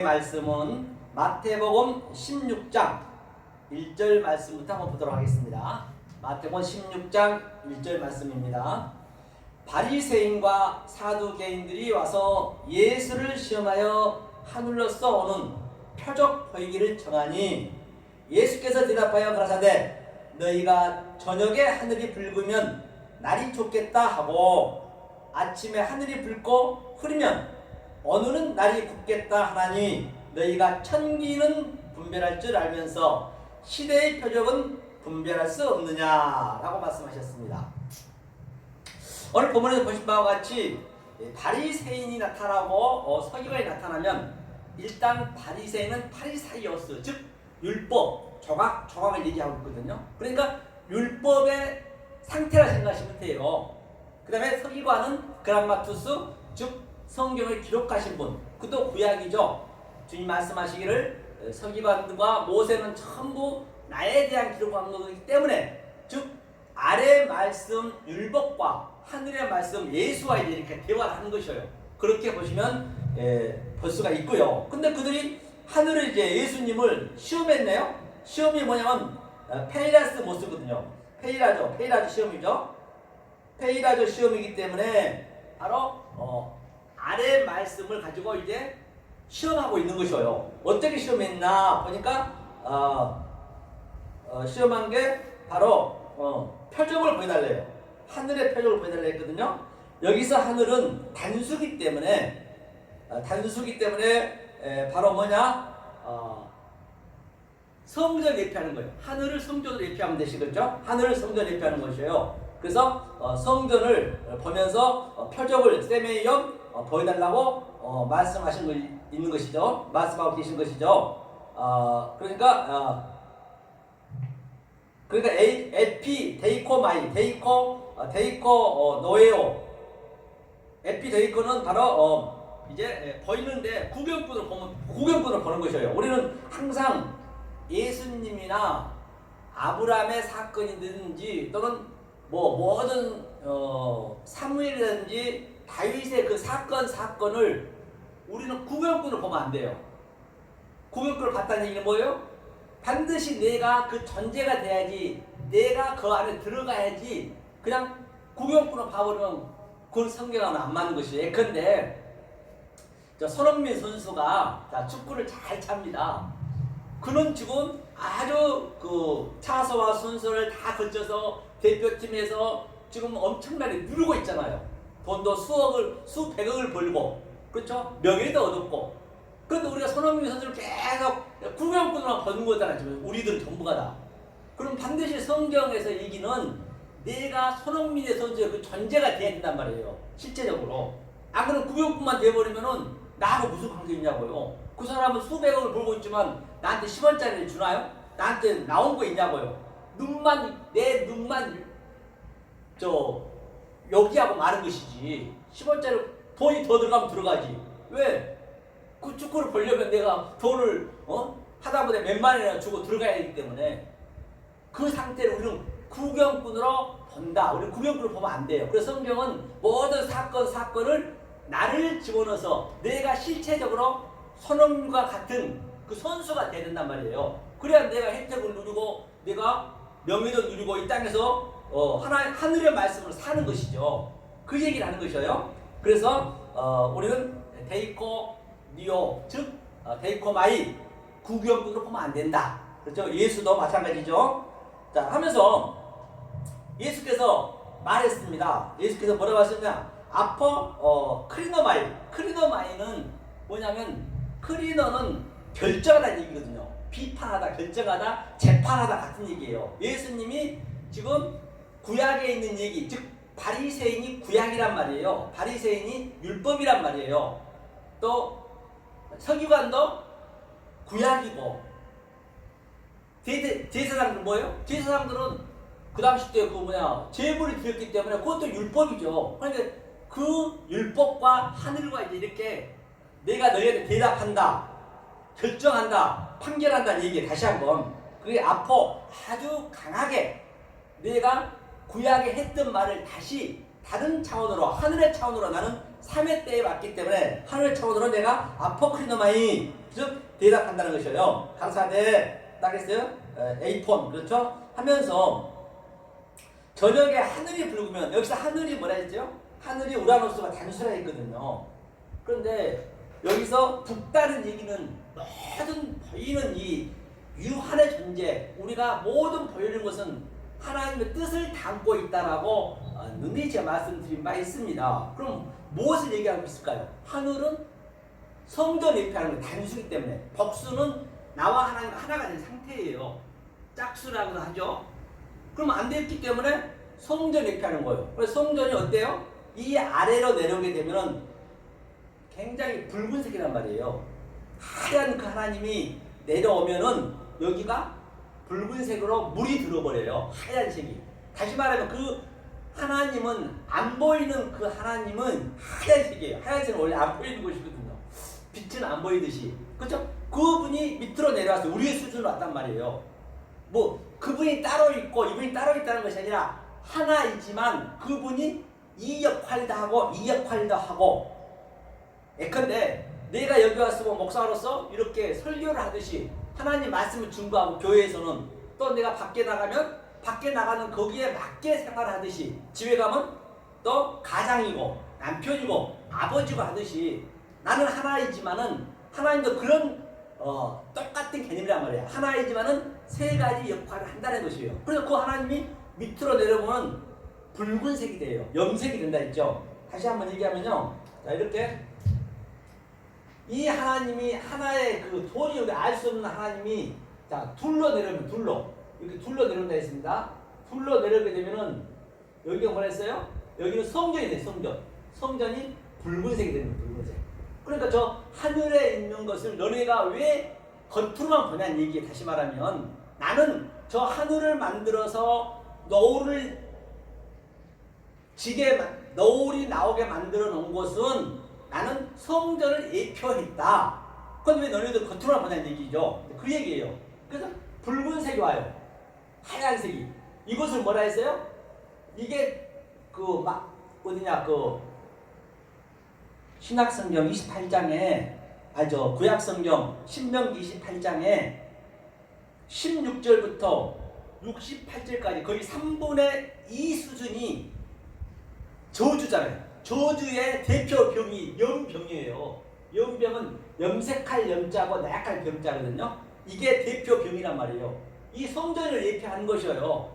말씀은 마태복음 16장 1절 말씀부터 한번 보도록 하겠습니다. 마태복음 16장 1절 말씀입니다. 바리새인과 사두개인들이 와서 예수를 시험하여 하늘로서 오는 표적 보이기를 청하니 예수께서 대답하여 가라사대 너희가 저녁에 하늘이 붉으면 날이 좋겠다 하고 아침에 하늘이 붉고 흐리면 오늘은 날이 굳겠다 하나니 너희가 천기는 분별할 줄 알면서 시대의 표적은 분별할 수 없느냐라고 말씀하셨습니다. 오늘 본문에서 보신 바와 같이 바리새인이 나타나고 서기관이 나타나면 일단 바리새인은 파리사이어스 즉 율법 조각을 얘기하고 있거든요. 그러니까 율법의 상태라 생각하시면 돼요. 그 다음에 서기관은 그람마투스 즉 성경을 기록하신 분, 그도 구약이죠. 주님 말씀하시기를 서기관과 모세는 전부 나에 대한 기록한 거기 때문에 즉 아래 말씀 율법과 하늘의 말씀 예수와 이렇게 대화를 하는 것이에요. 그렇게 보시면 볼 수가 있고요. 근데 그들이 하늘을 이제 예수님을 시험했네요. 시험이 뭐냐면 페이라스 못 쓰거든요. 페이라조 시험이죠. 페이라조 시험이기 때문에 바로 아래 말씀을 가지고 이제 시험하고 있는 것이에요. 어떻게 시험했나 보니까 시험한 게 바로 표적을 보여달래요. 하늘의 표적을 보여달라 했거든요. 여기서 하늘은 단수기 때문에 바로 뭐냐 성전을 예표하는 거예요. 하늘을 성전으로 예표하면 되시겠죠? 하늘을 성전으로 예표하는 것이에요. 그래서 성전을 보면서 표적을 세메이엄 보여달라고 말씀하신 거 있는 것이죠. 말씀하고 계신 것이죠. 그러니까 에피 데이코 마이 데이코 노에오 에피 데이코는 바로 이제 보이는데 구경꾼을 보는 것이에요. 우리는 항상 예수님이나 아브라함의 사건이든지 또는 모든 사무엘이든지 다윗의 그 사건을 우리는 구경꾼을 보면 안 돼요. 구경꾼을 봤다는 얘기는 뭐예요? 반드시 내가 그 전제가 돼야지, 내가 그 안에 들어가야지. 그냥 구경꾼을 봐버리면 그 성경하고는 안 맞는 것이에요. 예컨대 손흥민 선수가 축구를 잘 찹니다. 그는 지금 아주 그 차서와 순서를 다 거쳐서 대표팀에서 지금 엄청나게 누르고 있잖아요. 돈도 수백억을 벌고, 그렇죠? 명예도 얻었고. 그런데 우리가 손흥민 선수를 계속 구경꾼으로 보는 거잖아요. 지금 우리들 전부가 다. 그럼 반드시 성경에서 얘기는 내가 손흥민의 선수의 그 존재가 돼야 된단 말이에요. 실제적으로. 안 그러면 구경꾼만 돼버리면은 나하고 무슨 관계 있냐고요. 그 사람은 수백억을 벌고 있지만 나한테 10원짜리를 주나요? 나한테 나온 거 있냐고요. 내 눈만 여기하고 마는 것이지. 10원짜리 돈이 더 들어가면 들어가지. 왜? 그 축구를 보려면 내가 돈을 하다보다 몇만 원이나 주고 들어가야 하기 때문에 그 상태를 우리는 구경꾼으로 본다. 우리는 구경꾼을 보면 안 돼요. 그래서 성경은 모든 사건을 나를 집어넣어서 내가 실체적으로 손흥민과 같은 그 선수가 돼야 된단 말이에요. 그래야 내가 혜택을 누리고 내가 명예도 누리고 이 땅에서 하늘의 말씀을 사는 것이죠. 그 얘기를 하는 것이에요. 그래서 우리는 데이코 니오 즉 데이코 마이 구경꾼으로 보면 안 된다. 그렇죠? 예수도 마찬가지죠. 자 하면서 예수께서 말했습니다. 예수께서 뭐라고 하셨냐? 크리노마이는 뭐냐면 크리노는 결정하다는 얘기거든요. 비판하다, 결정하다, 재판하다 같은 얘기예요. 예수님이 지금 구약에 있는 얘기, 즉 바리새인이 구약이란 말이에요. 바리새인이 율법이란 말이에요. 또 서기관도 구약이고 제사장들은 뭐예요? 제사장들은 그 당시 때 제물이 드렸기 때문에 그것도 율법이죠. 그런데 그 율법과 하늘과 이제 이렇게 내가 너희한테 대답한다, 결정한다, 판결한다는 얘기 다시 한번 그게 아주 강하게 내가 구약에 했던 말을 다시 다른 차원으로 하늘의 차원으로 나는 3회 때에 왔기 때문에 하늘 차원으로 내가 아포크리노마이 즉 대답한다는 것이에요. 강사대 따겠어요? 에이폰 그렇죠? 하면서 저녁에 하늘이 붉으면 여기서 하늘이 뭐라 했죠? 하늘이 우라노스가 단수라 했거든요. 그런데 여기서 북다는 얘기는 모든 보이는 이 유한의 존재, 우리가 모든 보이는 것은 하나님의 뜻을 담고 있다라고 능히 제가 말씀드린 바 있습니다. 그럼 무엇을 얘기하고 있을까요? 하늘은 성전 예표하는 거 단수이기 때문에 복수는 나와 하나님 하나가 된 상태예요. 짝수라고도 하죠. 그럼 안 됐기 때문에 성전 예표하는 거예요. 그래서 성전이 어때요? 이 아래로 내려오게 되면은 굉장히 붉은색이란 말이에요. 하얀 그 하나님이 내려오면은 여기가 붉은색으로 물이 들어버려요. 하얀색이. 다시 말하면 그 하나님은 안 보이는 그 하나님은 하얀색이에요. 하얀색은 원래 안 보이는 것이거든요. 빛은 안 보이듯이. 그렇죠? 그분이 밑으로 내려와서 우리의 수준으로 왔단 말이에요. 뭐 그분이 따로 있고 이분이 따로 있다는 것이 아니라 하나이지만 그분이 이 역할도 하고 이 역할도 하고 예컨대 내가 여기 와서 뭐 목사로서 이렇게 설교를 하듯이 하나님 말씀을 증거하고 교회에서는 또 내가 밖에 나가면 밖에 나가는 거기에 맞게 생활하듯이 집에 가면 또 가장이고 남편이고 아버지고 하듯이 나는 하나이지만은 하나님도 그런 똑같은 개념이란 말이야. 하나이지만은 세 가지 역할을 한다는 것이에요. 그래서 그 하나님이 밑으로 내려보면 붉은색이 돼요. 염색이 된다 했죠. 다시 한번 얘기하면요. 자 이렇게 이 하나님이 하나의 그 도저히 알 수 없는 하나님이 자 둘러 내려면 둘러 이렇게 둘러 내려온다 했습니다. 둘러 내려오게 되면은 여기가 뭐라 했어요? 여기는 성전이 돼. 성전이 붉은색이 되는 거예요. 붉은색. 그러니까 저 하늘에 있는 것을 너네가 왜 겉으로만 보냐는 얘기에 다시 말하면 나는 저 하늘을 만들어서 너울이 나오게 만들어 놓은 것은 나는 성전을 예표했다. 그런데 왜 너희들 겉으로만 보냐는 얘기죠. 그 얘기예요. 그래서 붉은색이 와요. 하얀색이. 이것을 뭐라 했어요? 이게 어디냐 신약성경 28장에 구약성경 신명기 28장에 16절부터 68절까지 거의 3분의 2 수준이 저주잖아요. 저주의 대표병이 염병이에요. 염병은 염색할 염자고 나약할 병자거든요. 이게 대표병이란 말이에요. 이 성전을 예표하는 것이에요.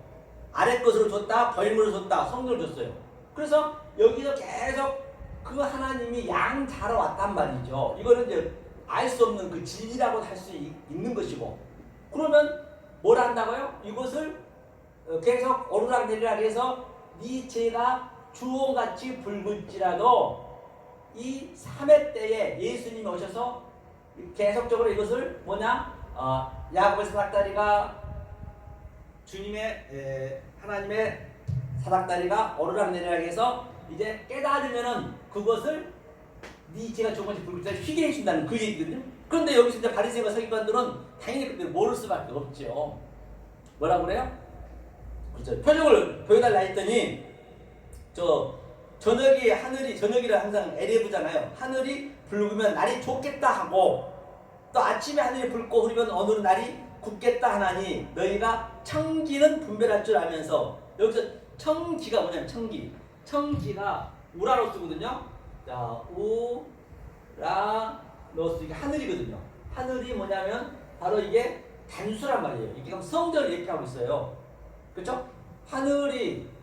아래 것으로 줬다, 벌물을 줬다, 성전을 줬어요. 그래서 여기서 계속 그 하나님이 양자로 왔단 말이죠. 이거는 이제 알 수 없는 그 진리라고 할 수 있는 것이고. 그러면 뭘 한다고요? 이것을 계속 오르락내리락 해서 네 죄가 주홍같이 붉을지라도 이 3회 때에 예수님이 오셔서 계속적으로 이것을 야곱의 사닥다리가 주님의 하나님의 사닥다리가 오르락내리락 해서 이제 깨달으면은 그것을 네 죄가 주홍같이 붉을지라도 휘게 해준다는 그 얘기거든요. 그런데 여기서 이제 바리새인과 서기관들은 당연히 그때 모를 수밖에 없죠. 뭐라고 그래요? 그렇죠. 표정을 보여달라 했더니 저녁이 하늘이 저녁이라 항상 에레브잖아요. 하늘이 붉으면 날이 좋겠다 하고 또 아침에 하늘이 붉고 흐리면 오늘은 날이 굽겠다 하나니 너희가 청기는 분별할 줄 알면서 여기서 청기가 뭐냐면 청기가 우라노스거든요. 자 우라노스 이게 하늘이거든요. 하늘이 뭐냐면 바로 이게 단수란 말이에요. 이게 그럼 성전을 얘기하고 있어요. 그렇죠? 하늘이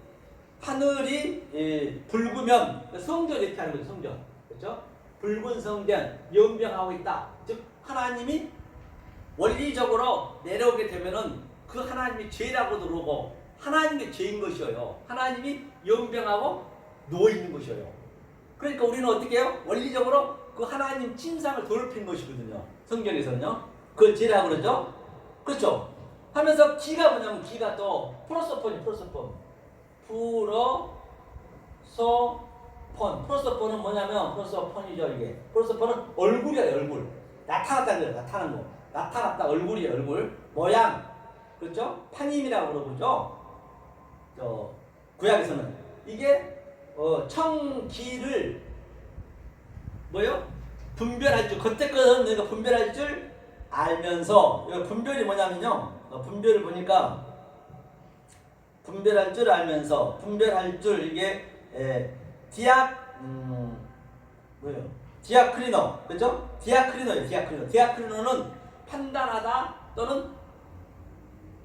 붉으면 성전 얘기하는 거죠. 성전. 그렇죠? 붉은 성전 연병하고 있다. 즉 하나님이 원리적으로 내려오게 되면은 그 하나님이 죄라고 들어오고 하나님이 죄인 것이에요. 하나님이 연병하고 누워 있는 것이에요. 그러니까 우리는 어떻게 해요? 원리적으로 그 하나님 침상을 더럽힌 것이거든요. 성경에서는요. 그걸 죄라고 그러죠. 그렇죠? 하면서 기가 뭐냐면 기가 또 프로소폰이 프로소폰은 뭐냐면 프로소폰이죠. 이게 프로소폰은 얼굴이야. 얼굴 나타났다는 거예요. 나타난 거. 나타났다. 얼굴이에요. 얼굴 모양. 그렇죠? 파님이라고 그러죠. 구약에서는 이게 청기를 뭐요? 분별할 줄, 겉에 것은 내가 분별할 줄 알면서, 이거 분별이 뭐냐면요, 분별을 보니까 분별할 줄 알면서, 분별할 줄, 이게 디악 뭐예요? 디아크리노, 그죠? 디아크리노예요. 디아크리노는 판단하다 또는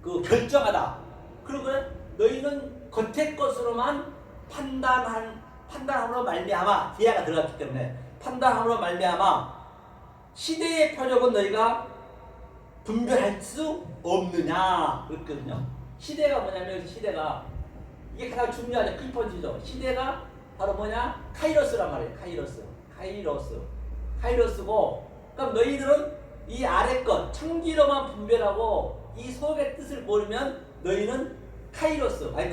그 결정하다. 그리고 너희는 겉의 것으로만 판단함으로 말미암아, 디아가 들어갔기 때문에 판단함으로 말미암아 시대의 표적은 너희가 분별할 수 없느냐 그랬거든요. 시대가 뭐냐면, 시대가 이게 가장 중요하죠. 키포인트죠. 시대가 바로 뭐냐? 카이로스란 말이에요. 카이로스고, 그럼 너희들은 이 아래 것 청기로만 분별하고 이 속의 뜻을 모르면 너희는 카이로스, 아니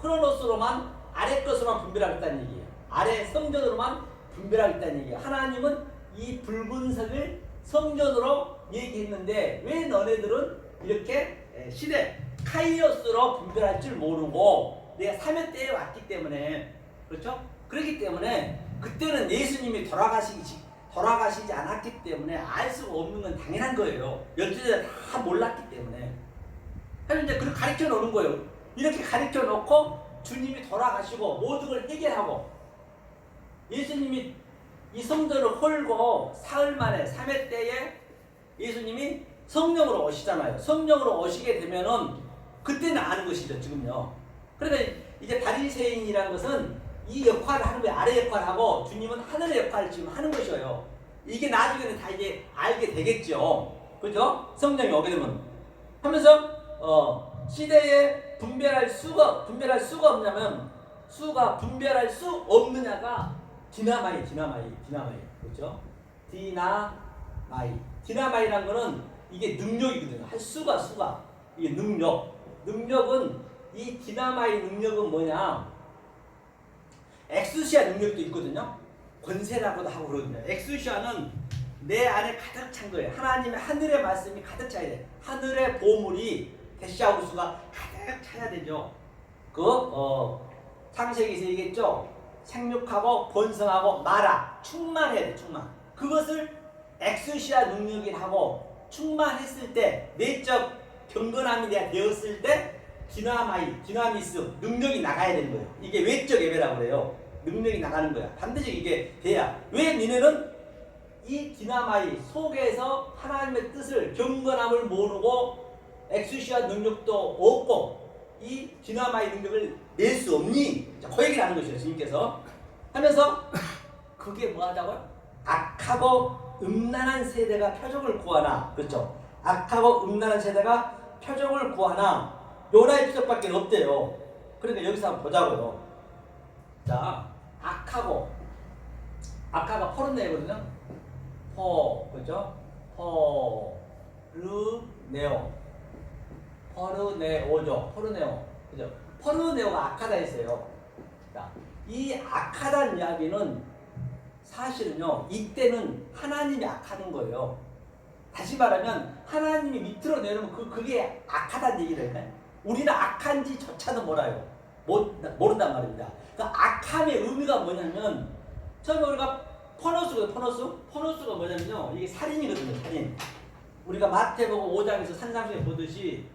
크로노스로만 아래 것으로만 분별하겠다는 얘기예요. 아래 성전으로만 분별하겠다는 얘기예요. 하나님은 이 붉은색을 성전으로 얘기했는데 왜 너네들은 이렇게 시대 카이로스로 분별할 줄 모르고, 내가 사면때에 왔기 때문에, 그렇죠? 그렇기 때문에 그때는 예수님이 돌아가시지 않았기 때문에 알 수가 없는 건 당연한 거예요. 12제자 다 몰랐기 때문에. 그래서 이제 그렇게 가르쳐 놓는 거예요. 이렇게 가르쳐 놓고 주님이 돌아가시고 모든 걸 해결하고, 예수님이 이 성전을 헐고 사흘 만에 3회 때에 예수님이 성령으로 오시잖아요. 성령으로 오시게 되면은 그때는 아는 것이죠, 지금요. 그러니까 이제 바리새인이라는 것은 이 역할을 하는 거예요. 아래 역할을 하고 주님은 하늘의 역할을 지금 하는 것이에요. 이게 나중에는 다 이제 알게 되겠죠. 그죠? 성령이 오게 되면. 하면서 시대에 분별할 수가 없냐면, 분별할 수 없느냐가 디나마이. 그렇죠? 디나마이란 거는 이게 능력이거든요. 할 수가. 이게 능력은, 이 디나마이 능력은 뭐냐? 엑수시아 능력도 있거든요. 권세라고도 하고 그러거든요. 엑수시아는 내 안에 가득 찬 거예요. 하나님의 하늘의 말씀이 가득 차야 돼. 하늘의 보물이 데시아우스가 가득 차야 되죠. 창세기에서 얘기했죠. 생육하고 번성하고 마라, 충만해야 돼. 충만. 그것을 엑수시아 능력이라고, 충만했을 때, 내적 경건함이 내가 되었을 때 디나미스 능력이 나가야 되는 거예요. 이게 외적 예배라고 그래요. 능력이 나가는 거야. 반드시 이게 돼야. 왜 니네는 이 디나마이 속에서 하나님의 뜻을, 경건함을 모르고 엑수시아 능력도 없고 이 디나마이 능력을 낼 수 없니? 그 얘기를 하는 것이에요. 주님께서 하면서 그게 뭐 하자고요? 악하고 음란한 세대가 표적을 구하나. 그렇죠? 악하고 음란한 세대가 표적을 구하나 요나의 표적밖에 없대요. 그러니까 여기서 한번 보자고요. 자, 악하가 포르네오거든요. 그죠? 포르네오. 그죠? 포르네오가 악하다 했어요. 자, 이 악하다는 이야기는 사실은요, 이때는 하나님이 악하는 거예요. 다시 말하면 하나님이 밑으로 내려오면 그게 악하다는 얘기를 했나요? 우리는 악한지조차도 몰라요. 모른단 말입니다. 그러니까 악함의 의미가 뭐냐면, 처음에 우리가 포너스가 뭐냐면요, 이게 살인이거든요. 살인. 우리가 마태복음 5장에서 산상수에 보듯이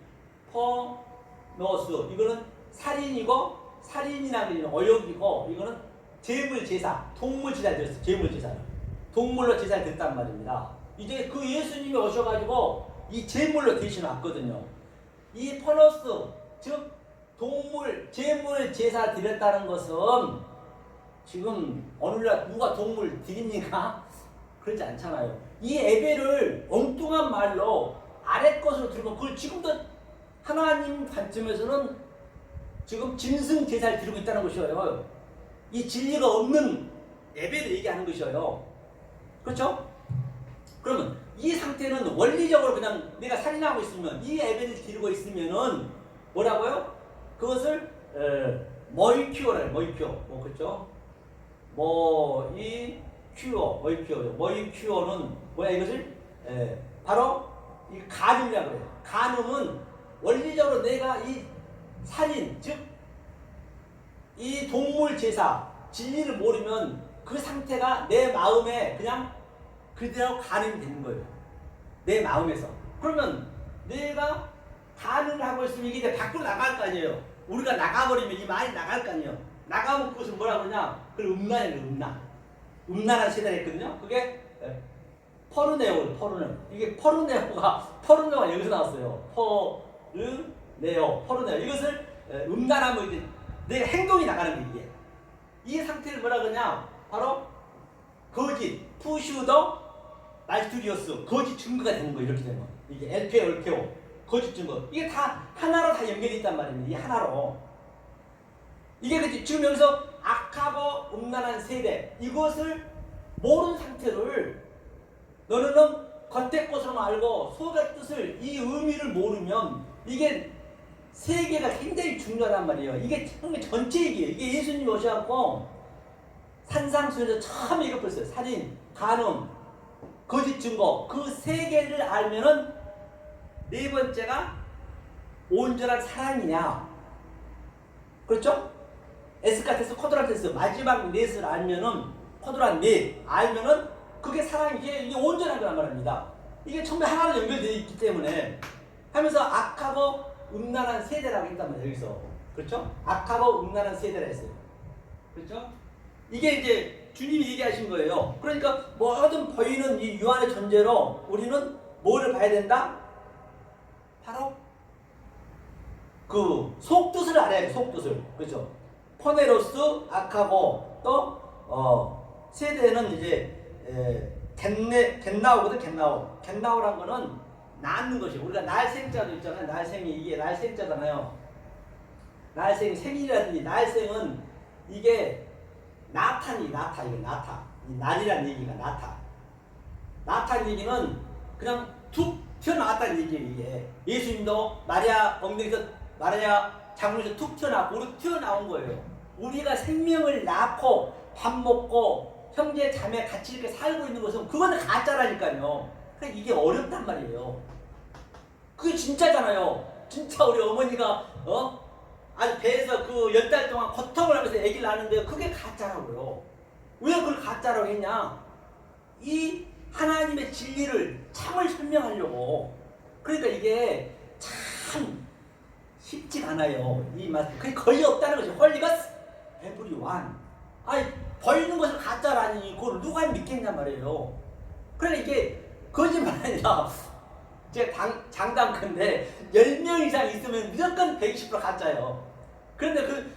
포너스, 이거는 살인이고, 살인이라는 게 어역이고, 이거는 제물제사, 동물제사를 드렸어요. 제물제사를. 동물로 제사를 드렸단 말입니다. 이제 그 예수님이 오셔가지고 이 제물로 대신 왔거든요. 이 포너스, 즉 제물 제사 드렸다는 것은 지금 오늘날 누가 동물 드립니까? 그렇지 않잖아요. 이 예배를 엉뚱한 말로 아래 것으로 들고, 그걸 지금도 하나님 관점에서는 지금 짐승 제사를 드리고 있다는 것이에요. 이 진리가 없는 예배를 얘기하는 것이에요. 그렇죠? 그러면 이 상태는 원리적으로 그냥 내가 살인하고 있으면, 이 예배를 드리고 있으면은 뭐라고요? 그것을 모이큐어래요. 그렇죠? 모이큐어는 뭐야 이것을? 바로 이 간음이라고 그래요. 간음은 원리적으로 내가 이 살인, 즉 이 동물 제사, 진리를 모르면 그 상태가 내 마음에 그냥 그대로 가늠이 되는 거예요. 내 마음에서. 그러면 내가 간을 하고 있으면 이게 이제 밖으로 나갈 거 아니에요. 우리가 나가버리면 이 말이 나갈 거 아니에요. 나가면 그것을 뭐라 그러냐? 그걸 음란이에요. 음란. 음란한 세대가 있거든요. 그게 포르네오. 이게 포르네오가 여기서 나왔어요. 포르네오. 이것을 음란하면 이제 내 행동이 나가는 게 이게. 이 상태를 뭐라 그러냐? 바로 거짓, 푸슈더 말투리오스, 거짓 증거가 되는 거예요. 이렇게 되면 이게 LPO, 거짓 증거. 이게 다 하나로 다 연결이 있단 말입니다. 이 하나로. 이게 지금 여기서 악하고 음란한 세대, 이것을 모르는 상태를 너는 겉의 것으로만 알고 속의 뜻을, 이 의미를 모르면 이게 세계가 굉장히 중요하단 말이에요. 이게 전체 얘기예요. 이게 예수님이 오셔갖고 산상수에서 처음에 이거 벌써요. 살인, 간음, 거짓 증거, 그 세 개를 알면은 네 번째가 온전한 사랑이냐. 그렇죠? 에스카테스, 코드란테스, 마지막 넷을 알면은, 코드란 넷 알면은 그게 사랑이지, 이게 온전한 거란 말입니다. 이게 처음에 하나로 연결되어 있기 때문에 하면서 악하고 음란한 세대라고 했단 말이에요. 여기서. 그렇죠? 악하고 음란한 세대라 했어요. 그렇죠? 이게 이제 주님이 얘기하신 거예요. 그러니까 모든 보이는 이 유한의 존재로 우리는 뭐를 봐야 된다? 바로 그 속뜻을 알아야 돼. 속뜻을. 그렇죠? 포네로스, 악하고 또 세대는 이제 겟나우거든. 겟나우란 거는 낳는 것이에요. 우리가 날생자도 있잖아요. 날생이 이게 날생자잖아요. 생이라든지 날생은 이게 나타니 이게 나타. 이 날이란 얘기가 나타. 나타는 얘기는 그냥 툭 튀어나왔다는 얘기예요. 이게 예수님도 마리아 장모에서 툭 튀어나왔고 우리 튀어나온 거예요. 우리가 생명을 낳고 밥 먹고 형제 자매 같이 이렇게 살고 있는 것은 그거는 가짜라니까요. 그러니까 이게 어렵단 말이에요. 그게 진짜잖아요. 진짜 우리 어머니가 아주 배에서 그 10달 동안 고통을 하면서 아기를 낳는데 그게 가짜라고요. 왜 그걸 가짜라고 했냐? 이 하나님의 진리를 참을 설명하려고. 그러니까 이게 참 쉽지가 않아요. 이 말씀. 그게 거의 없다는 거죠. 홀리가 everyone. 아니 보이는 것을 가짜라니 그걸 누가 믿겠냔 말이에요. 그러니까 이게 거짓말 아니라 제가 장담컨대 10명 이상 있으면 무조건 120% 가짜예요. 그런데 그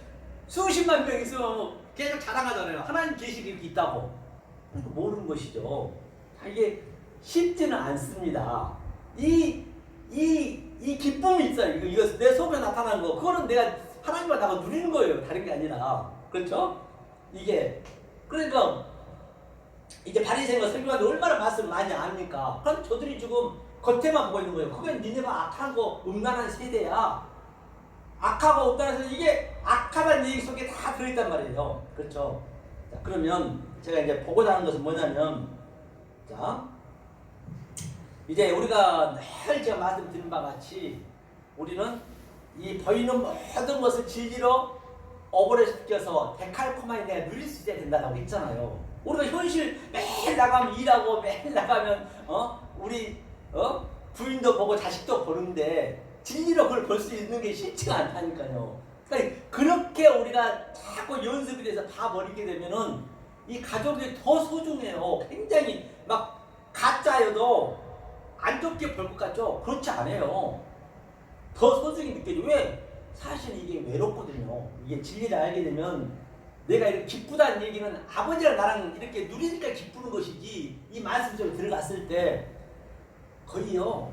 수십만 명 있으면 계속 자랑하잖아요. 하나님 계시가 이렇게 있다고. 그러니까 모르는 것이죠. 이게 쉽지는 않습니다. 이 기쁨이 있어요. 이거 내 속에 나타나는 거. 그거는 내가 하나님과 나가 누리는 거예요. 다른 게 아니라. 그렇죠? 이게. 그러니까 이제 바리새인과 서기관들 얼마나 말씀을 많이 압니까? 그럼 저들이 지금 겉에만 보고 있는 거예요. 그게 니네가 악하고 음란한 세대야. 악하고 음란한 세대, 이게 악하다는 얘기 속에 다 들어있단 말이에요. 그렇죠? 자, 그러면 제가 이제 보고자 하는 것은 뭐냐면, 자, 이제 우리가 늘 제가 말씀드린 바 같이 우리는 이 보이는 모든 것을 진리로 어버려시켜서 데칼코마니 내가 누릴 수 있어야 된다고 했잖아요. 우리가 현실 매일 나가면 일하고 매일 나가면 우리 부인도 보고 자식도 보는데 진리로 그걸 볼 수 있는 게 쉽지가 않다니까요. 그러니까 그렇게 우리가 자꾸 연습이 돼서 다 버리게 되면은 이 가족이 더 소중해요. 굉장히 막 가짜여도 안 좋게 볼 것 같죠? 그렇지 않아요. 더 소중히 느껴져. 왜? 사실 이게 외롭거든요. 이게 진리를 알게 되면 내가 이렇게 기쁘다는 얘기는 아버지랑 나랑 이렇게 누리니까 기쁘는 것이지, 이 말씀 속에 들어갔을 때 거의요,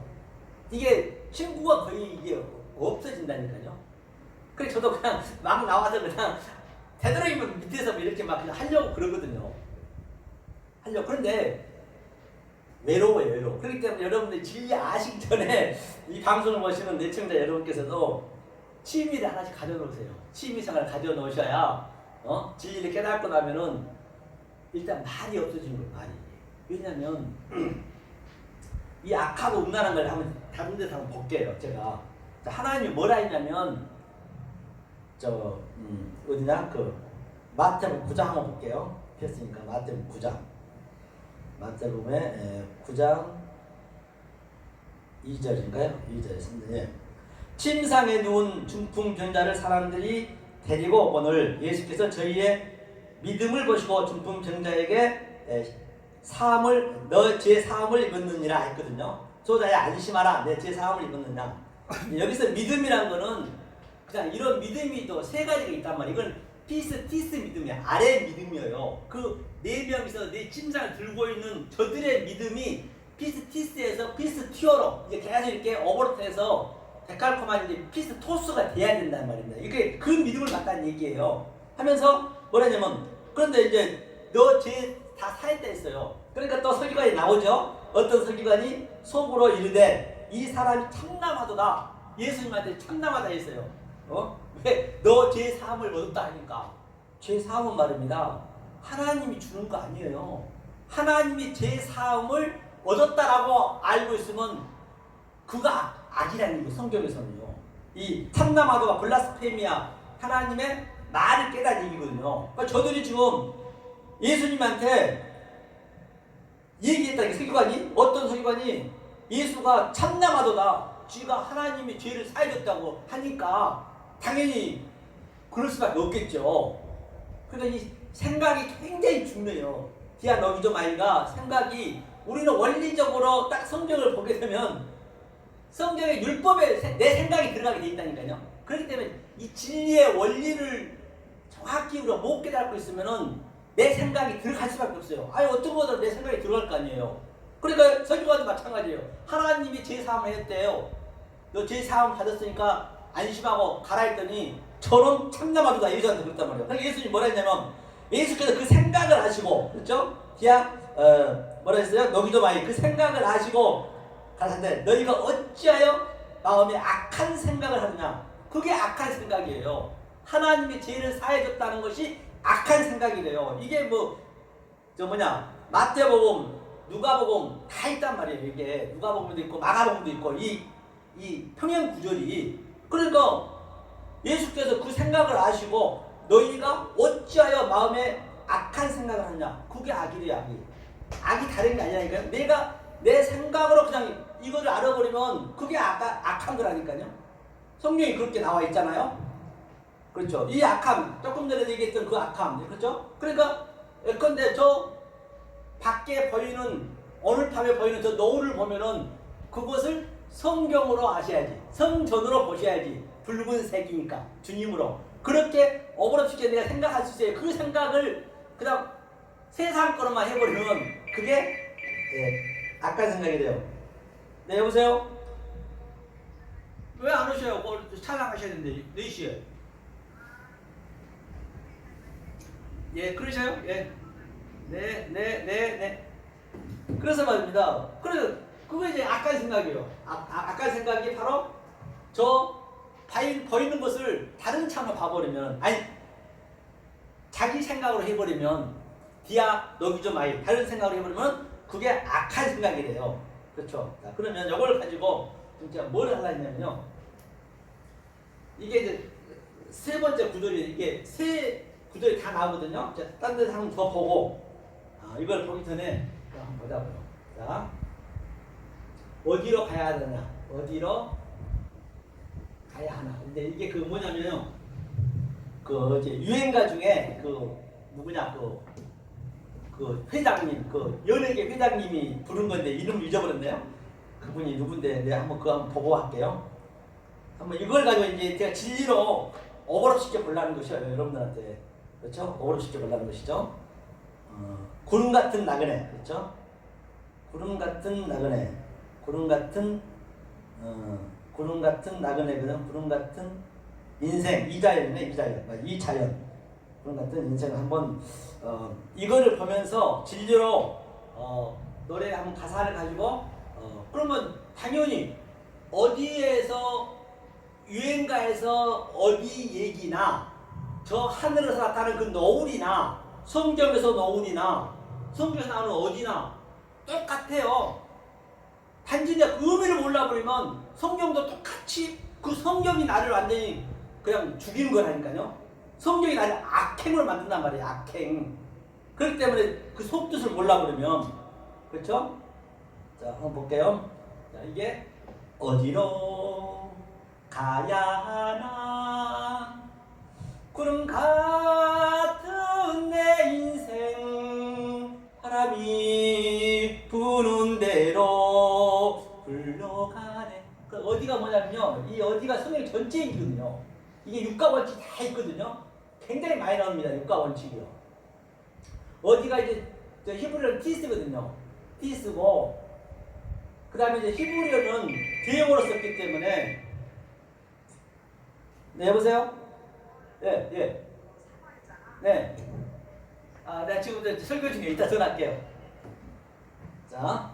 이게 친구가 거의 이게 없어진다니까요. 그래서 저도 그냥 막 나와서 그냥 되도록이면 밑에서 이렇게 막 그냥 하려고 그러거든요. 그런데 외로워요. 그렇기 때문에 여러분들 진리 아시기 전에 이 방송을 보시는 내청자 여러분께서도 취미를 하나씩 가져놓으세요. 취미생활을 가져놓으셔야 진리를 깨닫고 나면은 일단 말이 없어지는 거예요. 말이. 왜냐면 이 악하고 음란한 걸 한번 다른 데서 한번 볼게요. 제가 하나님이 뭐라 했냐면 어디냐 마태복음 9장 한번 볼게요. 폈으니까 마태복음 9장. 마태복음의 9장 2절인가요? 2절입니다. 예. 침상에 누운 중풍병자를 사람들이 데리고 오거늘 예수께서 저희의 믿음을 보시고 중풍병자에게 사함을 너 제 사함을 입었느니라 했거든요. 소자에 안심하라 내 제 사함을 입었느냐. 여기서 믿음이란 거는 그냥 이런 믿음이 또 세 가지가 있단 말이에요. 이건 피스티스 믿음이야. 아래 믿음이에요. 그 네 명이서 네 침상을 들고 있는 저들의 믿음이 피스티스에서 피스티어로 이제 계속 이렇게 오버로트해서 데칼코마니 이제 피스토스가 돼야 된다는 말입니다. 이게 그 믿음을 갖다는 얘기예요. 하면서 뭐라냐면 그런데 이제 너 제 다 사했다 했어요. 그러니까 또 서기관이 나오죠. 어떤 서기관이 속으로 이르되 이 사람이 참남하도다. 예수님한테 참남하다 했어요. 왜 너 제 사함을 얻었다 하니까 제 사함은 말입니다. 하나님이 주는 거 아니에요. 하나님이 제 사함을 얻었다라고 알고 있으면 그가 악이라는 거 성경에서는요. 이 참남하도가 블라스페미아 하나님의 말을 깨달은 얘기거든요. 그러니까 저들이 지금 예수님한테 얘기했다. 서기관이 어떤 서기관이 예수가 참남하도다. 쥐가 하나님이 죄를 사해줬다고 하니까 당연히 그럴 수밖에 없겠죠. 그러니까 이 생각이 굉장히 중요해요. 디아너기좀 아이가 생각이 우리는 원리적으로 딱 성경을 보게 되면 성경의 율법에 내 생각이 들어가게 돼 있다니까요. 그렇기 때문에 이 진리의 원리를 정확히 우리가 못 깨닫고 있으면은 내 생각이 들어갈 수밖에 없어요. 아니 어떤 거든 내 생각이 들어갈 거 아니에요. 그러니까 서기관도 마찬가지예요. 하나님이 제 사함을 했대요. 너 제 사함 받았으니까 안심하고 가라 했더니 저런 참남하도다 예수한테 그랬단 말이에요. 그러니까 예수님이 뭐라 했냐면 예수께서 그 생각을 하시고 그렇죠? 뭐라 했어요? 너기도 많이 그 생각을 하시고 가라사대 너희가 어찌하여 마음에 악한 생각을 하느냐. 그게 악한 생각이에요. 하나님이 죄를 사해줬다는 것이 악한 생각이래요. 이게 마태복음, 누가복음 다 있단 말이에요. 이게 누가복음도 있고 마가복음도 있고 이 평행 구절이. 그러니까 예수께서 그 생각을 아시고 너희가 어찌하여 마음에 악한 생각을 하느냐. 그게 악이래요. 악이 다른 게 아니라니까요. 내가 내 생각으로 그냥 이거를 알아버리면 그게 악한 거라니까요. 성경이 그렇게 나와 있잖아요. 그렇죠. 이 악함, 조금 전에 얘기했던 그 악함, 그렇죠? 그러니까 예컨대 저 밖에 보이는 오늘 밤에 보이는 저 노을을 보면은 그것을 성경으로 아셔야지, 성전으로 보셔야지. 붉은색이니까 주님으로 그렇게 오버랩시켜 내가 생각할 수 있어요. 그 생각을 그냥 세상 거로만 해버리면 그게 악한 생각이 돼요. 네, 여보세요? 왜 안 오셔요? 촬영하셔야 되는데 4시에. 예, 그러셔요? 예. 네. 그래서 말입니다. 그거 이제 악한 생각이에요. 악한 생각이 바로 저 보이는 것을 다른 차원으로 봐버리면, 아니, 자기 생각으로 해버리면, 너기좀 아이, 다른 생각으로 해버리면, 그게 악한 생각이래요. 그렇죠? 자, 그러면 이걸 가지고, 진짜 뭘 하려 했냐면요. 이게 이제 세 번째 구절이, 이게 세 구절이 다 나오거든요. 자, 딴 데서 한번 더 보고, 이걸 보기 전에 한번 보자고요. 자, 어디로 가야 하느냐? 어디로 가야 하나? 근데 이게 뭐냐면요. 이제 유행가 중에 누구냐? 회장님, 연예계 회장님이 부른 건데 이름 잊어버렸네요. 그분이 누군데 내가 한번 한번 보고 할게요. 한번 이걸 가지고 이제 제가 진리로 오버랩시켜 보려는 것이에요, 여러분들한테. 그렇죠? 오버랩시켜 보려는 것이죠. 구름 같은 나그네, 그렇죠? 구름 같은 나그네, 구름 같은 나그네거든. 구름 같은 인생, 이자연. 구름 같은 인생을 한번 이거를 보면서 진리로 노래 한번 가사를 가지고 그러면 당연히 어디에서 유행가에서 어디 얘기나 저 하늘에서 나타나는 그 노을이나 성경에서 노을이나 성경에서 나오는 어디나 똑같아요. 단지 내가 그 의미를 몰라버리면 성경도 똑같이 그 성경이 나를 완전히 그냥 죽이는 거라니까요. 성경이 나를 악행을 만든단 말이에요. 악행. 그렇기 때문에 그 속뜻을 몰라 그러면 그렇죠? 자, 한번 볼게요. 자, 이게 어디로 가야 하나 구름 같은 내 인생 바람이 부는 대로 흘러가네. 그 어디가 뭐냐면요, 이 어디가 성경 전체에 있거든요. 이게 육가 원칙 다 있거든요. 굉장히 많이 나옵니다. 육가 원칙이요. 어디가 이제 히브리어는 티스거든요. 티스고 그 다음에 이제 히브리어는 대형으로 썼기 때문에 네, 여보세요? 네, 예. 네. 아, 내가 지금 설교 중에 이따 전화할게요. 자,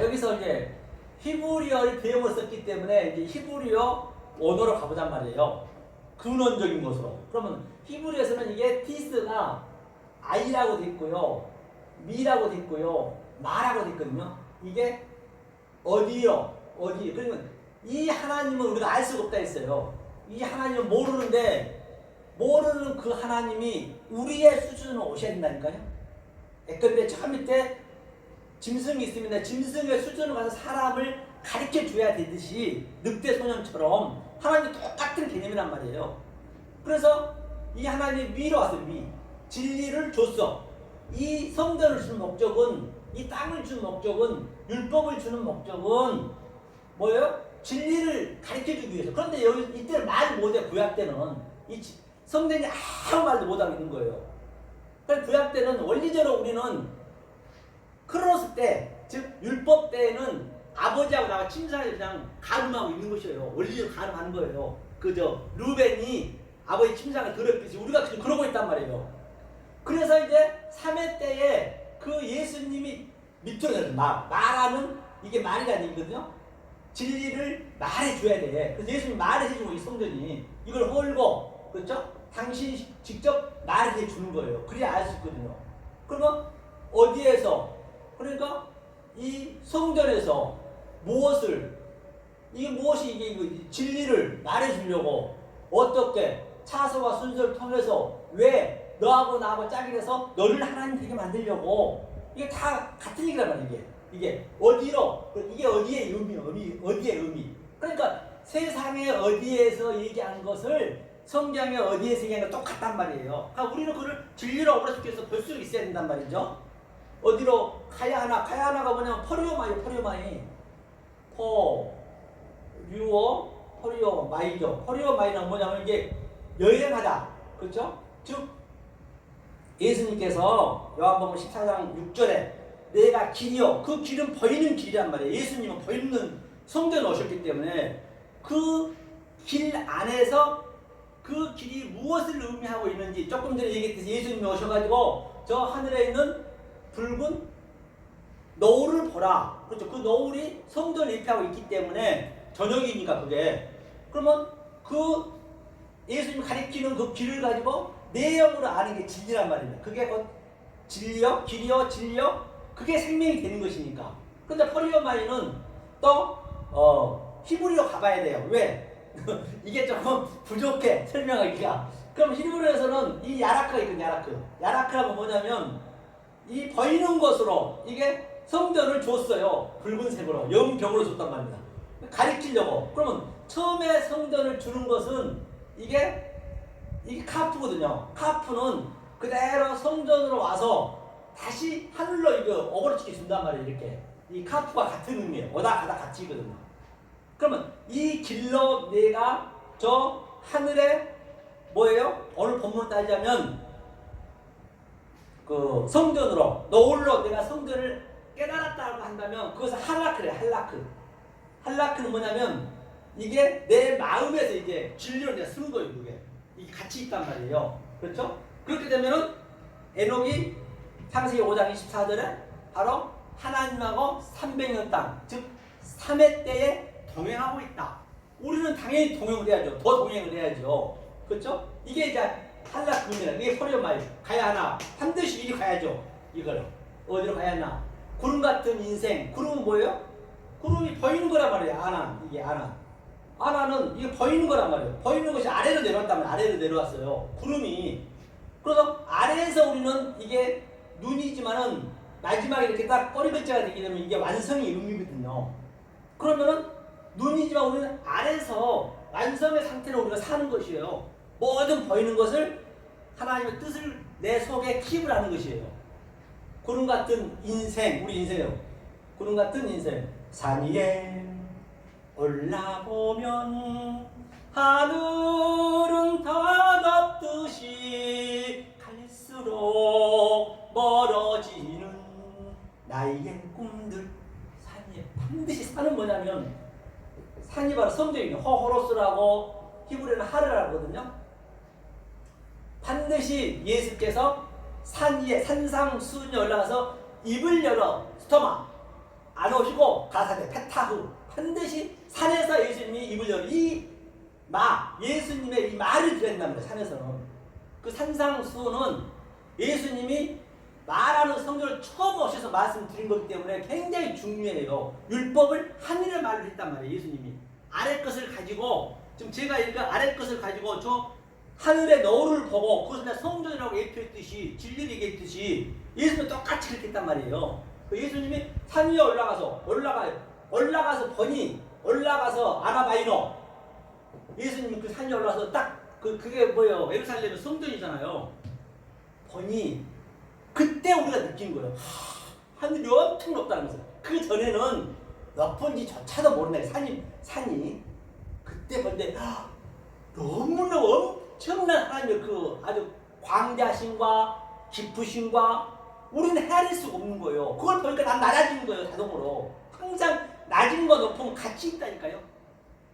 여기서 이제 히브리어를 대형으로 썼기 때문에 이제 히브리어 언어로 가보잔 말이에요. 근원적인 것으로. 그러면 히브리어에서는 이게 티스가 아이라고 돼 있고요, 미라고 돼 있고요, 마라고 돼 있거든요. 이게 어디요? 어디? 그러면 이 하나님은 우리가 알 수가 없다 했어요. 이 하나님은 모르는 그 하나님이 우리의 수준으로 오셔야 된다니까요. 근데 저 밑에 짐승이 있습니다. 짐승의 수준으로 가서 사람을 가르쳐 줘야 되듯이 늑대 소년처럼 하나님이 똑같은 개념이란 말이에요. 그래서 이 하나님이 위로 왔어요. 위. 진리를 줬어. 이 성전을 주는 목적은, 이 땅을 주는 목적은, 율법을 주는 목적은 뭐예요? 진리를 가르쳐주기 위해서. 그런데 여기 이때는 말 못해. 구약 때는 이 성전이 아무 말도 못하고 있는 거예요. 그래서 구약 때는 원리적으로 우리는 크로노스 때, 즉 율법 때에는 아버지하고 나가 침상에서 그냥 가늠하고 있는 것이에요. 원리적으로 가늠하는 거예요. 그저 루벤이 아버지 침상을 더럽히지 우리가 그러고 있단 말이에요. 그래서 이제 3회 때에 그 예수님이 밑으로 말하는, 이게 말이라는 얘기거든요. 진리를 말해줘야 돼. 그래서 예수님이 말해주고 이 성전이 이걸 헐고, 그렇죠? 당신이 직접 말해주는 거예요. 그래야 알 수 있거든요. 그러면 어디에서, 그러니까 이 성전에서 이게 무엇이 이게 진리를 말해주려고 어떻게 차서와 순서를 통해서 왜 너하고 나하고 짝이 돼서 너를 하나님 되게 만들려고, 이게 다 같은 얘기란 말이에요. 이게 어디로, 이게 어디의 어디의 의미. 그러니까 세상의 어디에서 얘기한 것을 성경의 어디에서 얘기한 거 똑같단 말이에요. 그러니까 우리는 그걸 진리로 어브라스께서 볼 수 있어야 된단 말이죠. 어디로 가야 하나? 가야 하나가 뭐냐면 퍼리오마이. 퍼리오마이죠. 퍼리오마이는 뭐냐면 이게 여행하다. 그렇죠? 즉 예수님께서 요한복음 14장 6절에 내가 길이요, 그 길은 보이는 길이란 말이에요. 예수님은 보이는 성전에 오셨기 때문에 그 길 안에서 그 길이 무엇을 의미하고 있는지, 조금 전에 얘기했듯이 예수님이 오셔가지고 저 하늘에 있는 붉은 노을을 보라. 그렇죠? 그 노을이 성전을 입히하고 있기 때문에 저녁이니까 그게. 그러면 그 예수님이 가리키는 그 길을 가지고 내용으로 아는 게 진리란 말입니다. 그게 곧 진리요, 길이요, 진리요. 그게 생명이 되는 것이니까. 근데 퍼리오마이는 또 히브리어 가봐야 돼요. 왜? 이게 조금 부족해, 설명하기가. 그럼 히브리어에서는 이 야라크가 있거든요. 야라크라고 뭐냐면 이 보이는 것으로 이게 성전을 줬어요. 붉은색으로 영병으로 줬단 말입니다. 가리키려고. 그러면 처음에 성전을 주는 것은 이게 카프거든요. 카프는 그대로 성전으로 와서 다시 하늘로 이거 어그러지게 준단 말이에요. 이렇게 이 카프가 같은 의미예요. 오다 가다 같이 있거든요. 그러면 이 길로 내가 저 하늘에 뭐예요? 오늘 본문을 따지자면 그 성전으로 노을로 내가 성전을 깨달았다고 한다면 그것은 할라크래요. 할라크는 뭐냐면 이게 내 마음에서 이제 진리로 내가 쓴 거예요. 이게 같이 있단 말이에요. 그렇죠? 그렇게 되면은 에녹이 창세기 5장 24절에 바로 하나님하고 300년 땅, 즉 3회 때에 동행하고 있다. 우리는 당연히 동행을 해야죠. 더 동행을 해야죠. 그렇죠? 이게 이제 할라크입니다. 이게 포리오마이. 가야 하나? 반드시 이리 가야죠. 이걸 어디로 가야 하나? 구름 같은 인생. 구름은 뭐예요? 구름이 보이는 거란 말이에요. 아난. 이게 아난. 하나는 이게 보이는 거란 말이에요. 보이는 것이 아래로 내려왔다면 아래로 내려왔어요. 구름이. 그래서 아래에서 우리는 이게 눈이지만은 마지막에 이렇게 딱 꼬리글자가 되게 되면 이게 완성의 의미거든요. 그러면은 눈이지만 우리는 아래에서 완성의 상태로 우리가 사는 것이에요. 모든 보이는 것을 하나님의 뜻을 내 속에 킵을 하는 것이에요. 구름 같은 인생, 우리 인생이요. 구름 같은 인생. 산 위에 올라보면 하늘은 다 덮듯이 갈수록 멀어지는 나의 꿈들. 산이 반드시 산은 뭐냐면 산이 바로 성경이에요. 호호로스라고 히브리어는 하르라거든요. 반드시 예수께서 산 위에 산상수훈에 올라가서 입을 열어 스토마 안 오시고 가사대 페타후 반드시 산에서 예수님이 입을 열어 예수님의 이 말을 들어야 된답니다. 산에서는 그 산상수훈은 예수님이 말하는 성경을 처음 오셔서 말씀드린 거기 때문에 굉장히 중요해요. 율법을 하늘의 말로 했단 말이에요. 예수님이 아래 것을 가지고 지금 제가 이러니까 아래 것을 가지고 저 하늘의 너울을 보고 그것을 성전이라고 얘기했듯이 진리를 얘기했듯이 예수님은 똑같이 그렇게 했단 말이에요. 그 예수님이 산 위에 올라가서 보니 올라가서 아나바이노 예수님이 그 산 위에 올라가서 딱 그게 뭐예요? 예루살렘의 성전이잖아요. 보니 그때 우리가 느낀 거예요. 하늘이 엄청 높다는 것을. 그 전에는 높은지조차도 모르네. 산이 그때 본데 너무나 엄청난 하나님의 그 아주 광대하심과 깊으심과 우리는 헤아릴 수가 없는 거예요. 그걸 보니까 난 낮아지는 거예요. 자동으로. 항상 낮은 거 높으면 같이 있다니까요.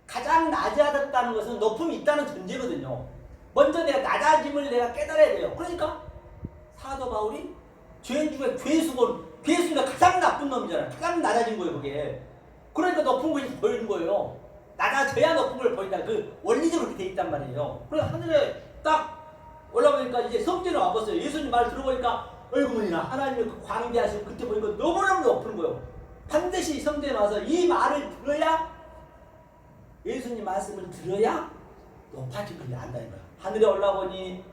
가장 낮아졌다는 것은 높음이 있다는 전제거든요. 먼저 내가 낮아짐을 내가 깨달아야 돼요. 그러니까 사도 바울이 죄인 중에 괴수가 가장 나쁜 놈이잖아요. 가장 낮아진 거예요. 그게. 그러니까 높은 것이 보이는 거예요. 낮아져야 높은 걸 보인다. 그 원리적으로 그렇게 돼 있단 말이에요. 그래서 하늘에 딱 올라보니까 이제 성전에 와봤어요. 예수님 말 들어보니까 얼굴이나 하나님의 그 광대하시고 그때 보니까 너무너무 높은 거예요. 반드시 성전에 와서 이 말을 들어야 예수님 말씀을 들어야 높아진 걸 안다는 거야. 하늘에 올라보니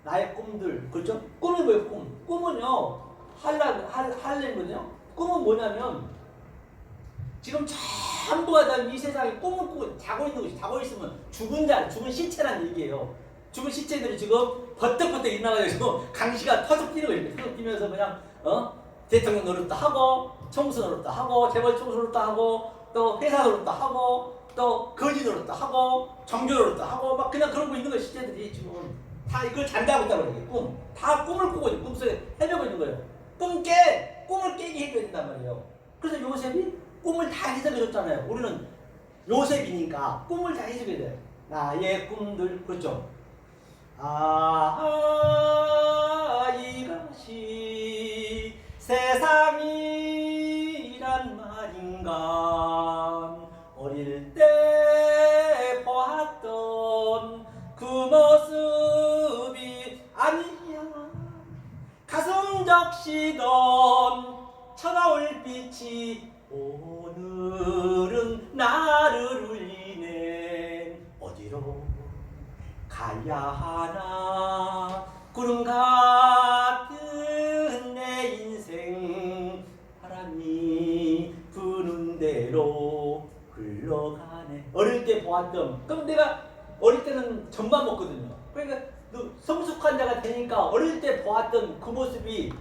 나의 꿈들, 그렇죠? 꿈이 뭐예요? 꿈은요 할렘이거든요. 꿈은 뭐냐면 지금 전부가 다 이 세상에 꿈을 꾸고 자고 있는 것이 자고 있으면 죽은 시체란 얘기예요. 죽은 시체들이 지금 버떡버떡 일어나가지고 강시가 터석 뛰는 거예요. 터석 뛰면서 그냥 대통령 노릇도 하고 총수 노릇도 하고 재벌 총수 노릇도 하고 또 회사 노릇도 하고 또 거지 노릇도 하고 정조 노릇도 하고 막 그냥 그러고 있는 거예요. 시체들이 지금 다 이걸 잠자고 있다고 그래요. 다 꿈을 꾸고 있는 꿈속에 헤매고 있는 거예요. 꿈을 깨게 해줘야 된단 말이에요. 그래서 요셉이 꿈을 다 해석해줬잖아요. 우리는 요셉이니까 꿈을 다 해석해야 돼요. 나의 꿈들, 그렇죠? 이것이 세상이란 말인가. 어릴 때 보았던 그 모습이 아니야. 가슴 적시던 천하올빛이 오늘은 나를 울리네. 어디로 가야 하나. 구름 같은 내 인생 바람이 부는 대로 흘러가네. 어릴 때 보았던, 그럼 내가 어릴 때는 젖만 먹거든요. 그러니까 성숙한 자가 되니까 어릴 때 보았던 그 모습이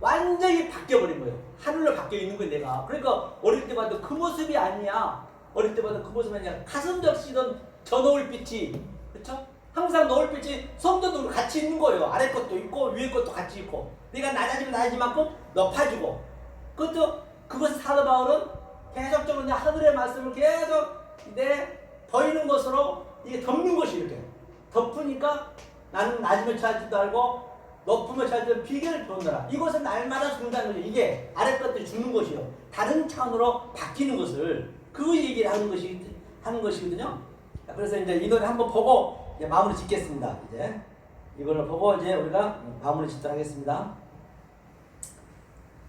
완전히 바뀌어버린 거예요. 하늘로 바뀌어 있는 거예요, 내가. 그러니까 어릴 때 봤던 그 모습이 아니야. 어릴 때 봤던 그 모습이 아니야. 가슴 적시던 저 노을빛이, 그렇죠? 항상 노을빛이 성전으로 같이 있는 거예요. 아래 것도 있고 위에 것도 같이 있고. 내가 낮아지면 낮아진 만큼 높아지고. 그것을 사도 바울은 계속적으로 그냥 하늘의 말씀을 계속 내 보이는 것으로 이게 덮는 것이 이렇게. 덮으니까 나는 낮으면 찾지도 알고 높으면 찾지도 비결을 배운다라. 이것은 날마다 죽는다는 거죠. 이게 아래 것들이 죽는 것이요. 다른 차원으로 바뀌는 것을 그 얘기를 하는 것이거든요. 그래서 이제 이 노래 한번 보고 이제 마무리 짓겠습니다. 이제 이걸 보고 이제 우리가 마무리 짓도록 하겠습니다.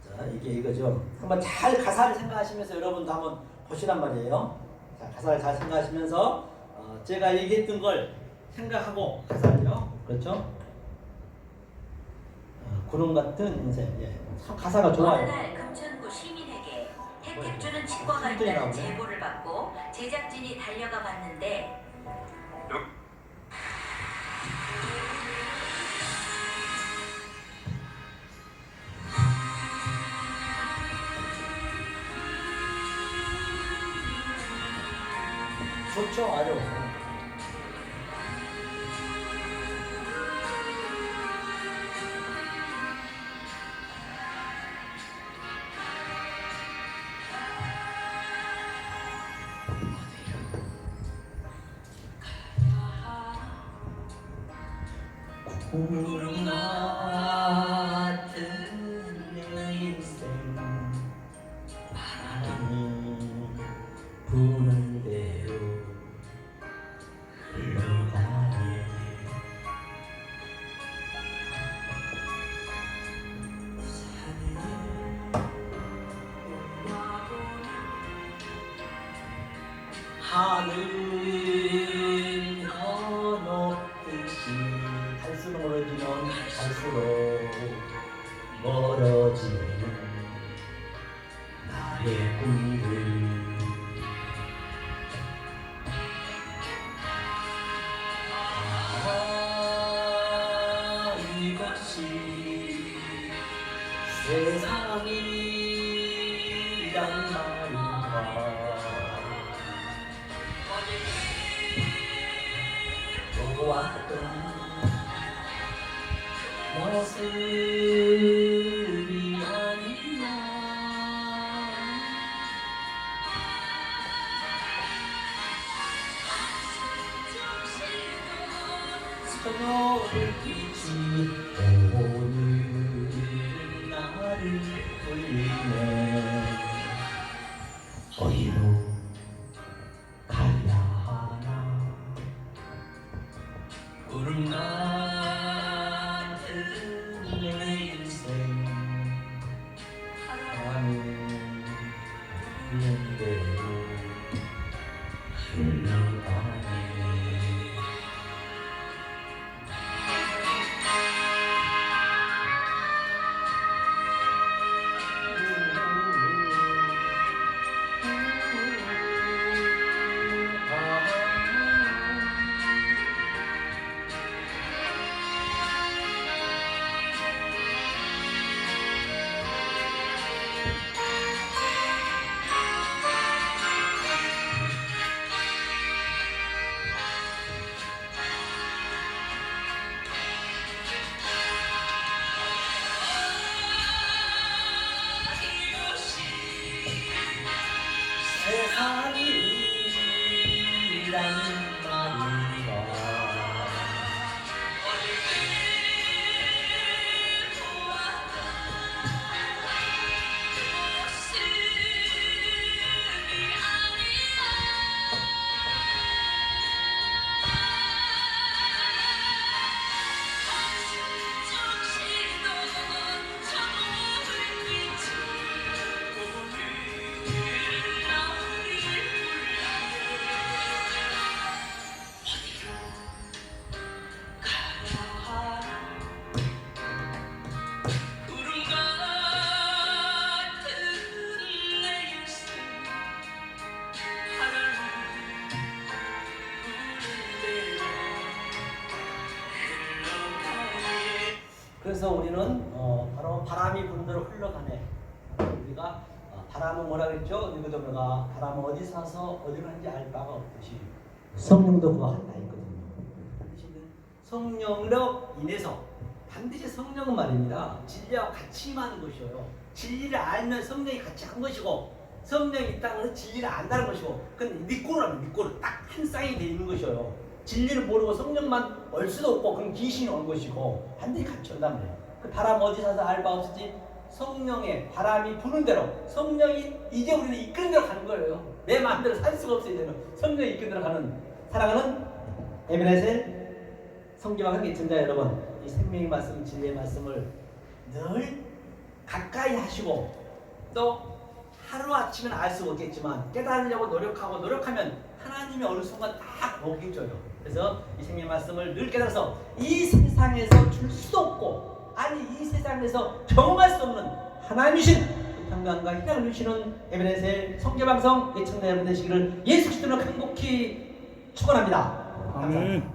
자, 이게 이거죠. 한번 잘 가사를 생각하시면서 여러분도 한번 보시란 말이에요. 자, 가사를 잘 생각하시면서 제가 얘기했던 걸 생각하고 가사를요. 그렇죠? 구름 같은 인생. 예. 참 가사가 어느 좋아요. 날 금천구 시민에게 혜택 주는 치과가 있다는 제보를 받고 제작진이 달려가 봤는데 좋죠, 아주. 구름 같은 내 인생 바람이 부는 대로 흘러가네. 하늘 더 높듯이 갈수록 멀어지는 갈수록 멀어지는 나의 꿈들. 아, 이것이 세상이란 말인가. 보았던 모습이 아니야. 저녁을 빛이 오늘 나를 돌리네. 어디로 가야 하나. 구름 같은 내 인생 바람이 부는 대로 흘러가네. 세상이란 말인가. 그래서 우리는 바로 바람이 부는 대로 흘러가네. 우리가 바람은 뭐라 그랬죠? 니고데모가 바람은 어디 사서 어디로 가는지 알 바가 없듯이 성령도 그와 같다 했거든요. 성령으로 인해서 반드시 성령은 말입니다. 진리와 같이 임하는 것이에요. 진리를 알면 성령이 같이 한 것이고 성령이 있다는 것은 진리를 안다는 것이고 그건 니꼬라는 니꼬를 딱 한 쌍이 되어 있는 것이에요. 진리를 모르고 성령만 올 수도 없고 그럼 귀신이 올 것이고 반드시 같이 온단 말이에요. 그 바람 어디 사서 알 바 없을지 성령의 바람이 부는 대로 성령이 이제 우리는 이끄는 대로 가는 거예요. 내 마음대로 살 수가 없어요. 이제는 성령이 이끄는 대로 가는 사랑하는 에베네셀 성경과 함께 전자 여러분, 이 생명의 말씀, 진리의 말씀을 늘 가까이 하시고 또 하루아침은 알 수 없겠지만 깨달으려고 노력하면 하나님이 어느 순간 딱 보게 줘요. 그래서 이 생명 말씀을 늘 깨달아서 이 세상에서 줄 수도 없고 아니 이 세상에서 경험할 수 없는 하나님이신 그 평강과 희망을 주시는 에베네셀 성교방송 예청자 여러분 되시기를 예수 그리스도로 간곡히 축원합니다. 감사합니다.